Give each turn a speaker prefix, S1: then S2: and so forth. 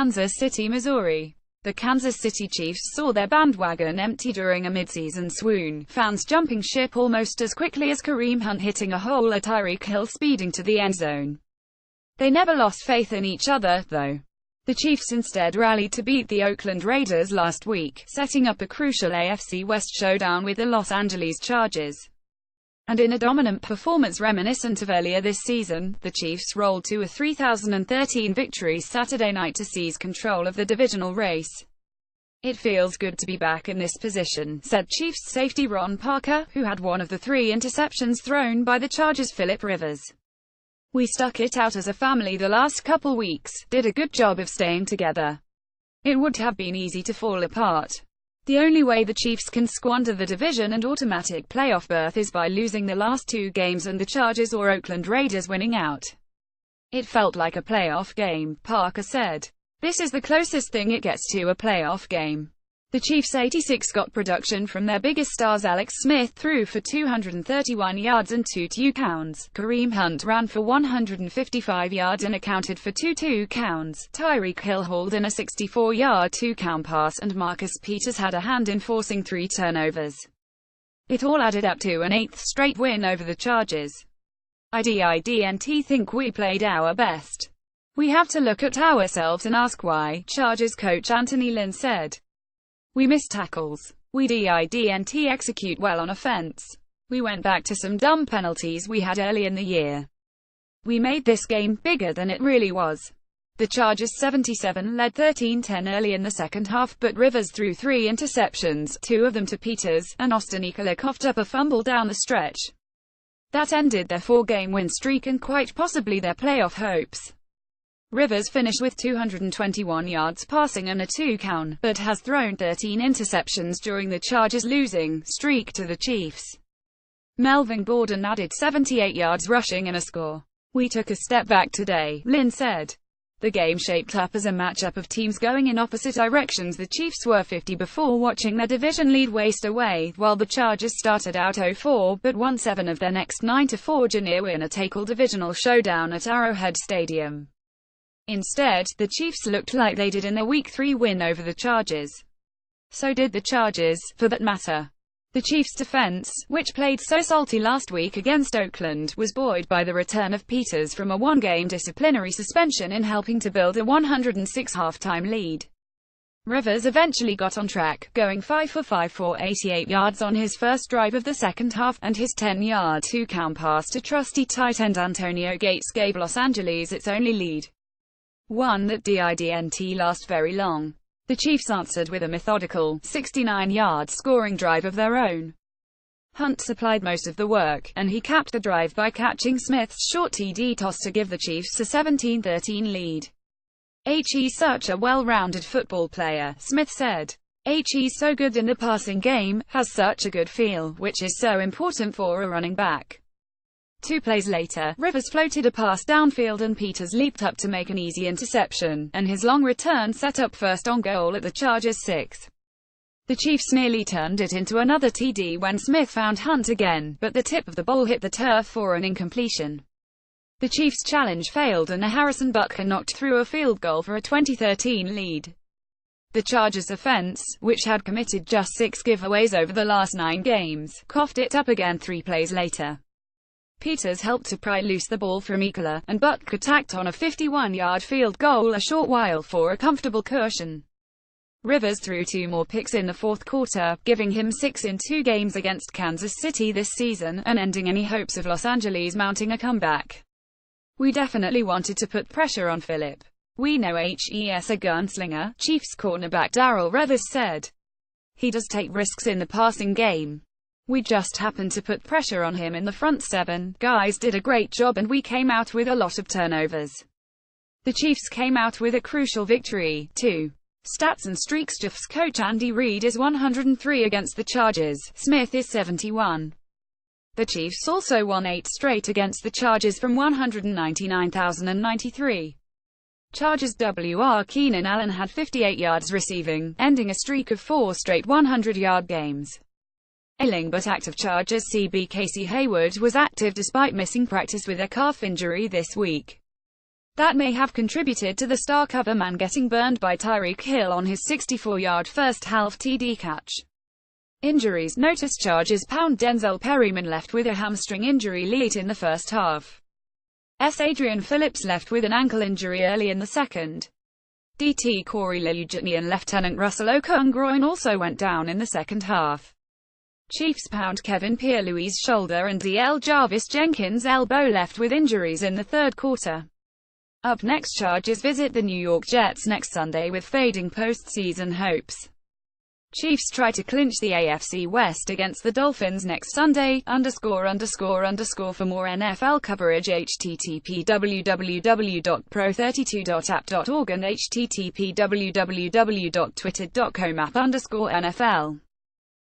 S1: Kansas City, Missouri. The Kansas City Chiefs saw their bandwagon empty during a midseason swoon, fans jumping ship almost as quickly as Kareem Hunt hitting a hole or Tyreek Hill speeding to the end zone. They never lost faith in each other, though. The Chiefs instead rallied to beat the Oakland Raiders last week, setting up a crucial AFC West showdown with the Los Angeles Chargers. And in a dominant performance reminiscent of earlier this season, the Chiefs rolled to a 3013 victory Saturday night to seize control of the divisional race. "It feels good to be back in this position," said Chiefs safety Ron Parker, who had one of the 3 interceptions thrown by the Chargers' Philip Rivers. "We stuck it out as a family the last couple weeks, did a good job of staying together. It would have been easy to fall apart. The only way the Chiefs can squander the division and automatic playoff berth is by losing the last 2 games and the Chargers or Oakland Raiders winning out. It felt like a playoff game," Parker said. "This is the closest thing it gets to a playoff game." The Chiefs' 86 got production from their biggest stars. Alex Smith threw for 231 yards and 2 touchdowns. Kareem Hunt ran for 155 yards and accounted for 2 touchdowns. Tyreek Hill hauled in a 64-yard touchdown pass, and Marcus Peters had a hand in forcing 3 turnovers. It all added up to an 8th straight win over the Chargers. "I didn't think we played our best. We have to look at ourselves and ask why," Chargers coach Anthony Lynn said. "We missed tackles. We didn't execute well on offense. We went back to some dumb penalties we had early in the year. We made this game bigger than it really was." The Chargers 77 led 13-10 early in the second half, but Rivers threw 3 interceptions, 2 of them to Peters, and Austin Ekeler coughed up a fumble down the stretch. That ended their 4-game win streak and quite possibly their playoff hopes. Rivers finished with 221 yards passing and a touchdown, but has thrown 13 interceptions during the Chargers' losing streak to the Chiefs. Melvin Gordon added 78 yards rushing and a score. "We took a step back today," Lynn said. The game shaped up as a matchup of teams going in opposite directions. The Chiefs were 50 before watching their division lead waste away, while the Chargers started out 0-4, but won 7 of their next 9 to forge a near-winner-take-all divisional showdown at Arrowhead Stadium. Instead, the Chiefs looked like they did in their Week 3 win over the Chargers. So did the Chargers, for that matter. The Chiefs' defense, which played so salty last week against Oakland, was buoyed by the return of Peters from a 1-game disciplinary suspension in helping to build a 106 halftime lead. Rivers eventually got on track, going 5 for 5 for 88 yards on his first drive of the second half, and his 10-yard touchdown pass to trusty tight end Antonio Gates gave Los Angeles its only lead. One that didn't last very long. The Chiefs answered with a methodical, 69-yard scoring drive of their own. Hunt supplied most of the work, and he capped the drive by catching Smith's short TD toss to give the Chiefs a 17-13 lead. "He's such a well-rounded football player," Smith said. "He's so good in the passing game, has such a good feel, which is so important for a running back." 2 plays later, Rivers floated a pass downfield and Peters leaped up to make an easy interception, and his long return set up first on goal at the Chargers' 6. The Chiefs nearly turned it into another TD when Smith found Hunt again, but the tip of the ball hit the turf for an incompletion. The Chiefs' challenge failed and Harrison Butker knocked through a field goal for a 20-13 lead. The Chargers' offense, which had committed just 6 giveaways over the last 9 games, coughed it up again 3 plays later. Peters helped to pry loose the ball from Ekeler, and Butker tacked on a 51-yard field goal a short while for a comfortable cushion. Rivers threw 2 more picks in the fourth quarter, giving him 6 in 2 games against Kansas City this season, and ending any hopes of Los Angeles mounting a comeback. "We definitely wanted to put pressure on Philip. We know he's a gunslinger," Chiefs cornerback Darrell Rivers said. "He does take risks in the passing game. We just happened to put pressure on him in the front 7. Guys did a great job and we came out with a lot of turnovers." The Chiefs came out with a crucial victory, too. Stats and streaks. Chiefs coach Andy Reid is 103 against the Chargers, Smith is 71. The Chiefs also won 8 straight against the Chargers from 199,093. Chargers Wr. Keenan Allen had 58 yards receiving, ending a streak of 4 straight 100-yard games. Ailing but active Chargers CB Casey Hayward was active despite missing practice with a calf injury this week. that may have contributed to the star cover man getting burned by Tyreek Hill on his 64-yard first-half TD catch. Injuries. Notice charges. Denzel Perryman left with a hamstring injury late in the first half. Adrian Phillips left with an ankle injury early in the second. DT Corey Liugetni and Lieutenant Russell Okung groin also went down in the second half. Chiefs Kevin Pierre-Louis shoulder and DL Jarvis Jenkins elbow left with injuries in the third quarter. Up next, Chargers visit the New York Jets next Sunday with fading postseason hopes. Chiefs try to clinch the AFC West against the Dolphins next Sunday. For more NFL coverage, http www.pro32.app.org and http www.twitter.com/app_NFL.